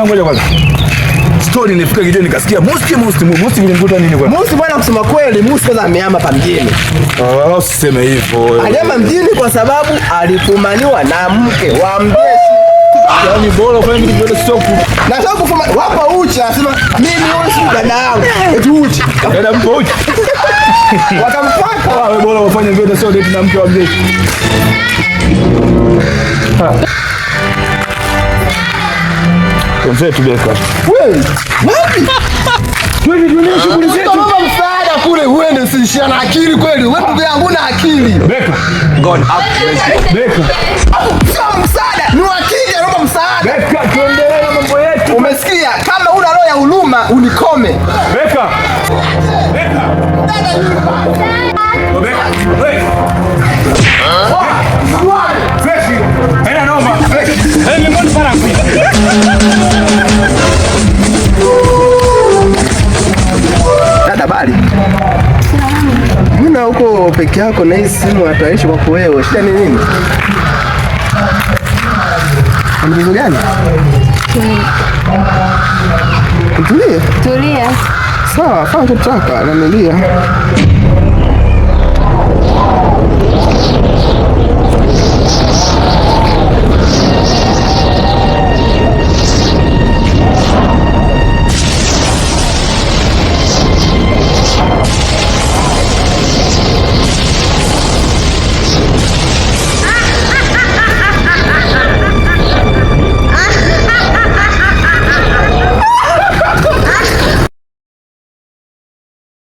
ngoja kwanza. Story nilifika kijoni nikasikia Musti nilimkuta nini kwa? Musti bwana, kusema kweli Musti kwanza amehama pa mjini. Usiseme hivyo. Alihama mjini kwa sababu alifumaniwa na mke wa mjeshi. Yaani bora kwa nini ndio soku. Na sasa kufuma wapa uchi anasema mimi huyu si dada yangu. Eti uchi. Dada mpo uchi. Wakamfuata. Wewe bora ufanye vile sio date na mke wa mjeshi. Konzetu Beka. Wewe, wapi? Twende tuone shughuli zetu. Naomba msaada kule uende, usishia na akili kweli. Wewe ndugu yangu na akili. Beka. God up. Beka. Sio msaada, ni wakija naomba msaada. Beka, tuendelee na mambo yetu. Umesikia? Kama una roho ya huruma unikome. Beka. Beka. Beka. Wewe. Fresh. Hena noma. Hey, mbona para hapo? Dada bali. Mbona huko peke yako na hii simu hataishi kwako wewe? Shida ni nini? Mchezo gani? Tulia. Tulia. Sawa, fanya tutaka na nilia.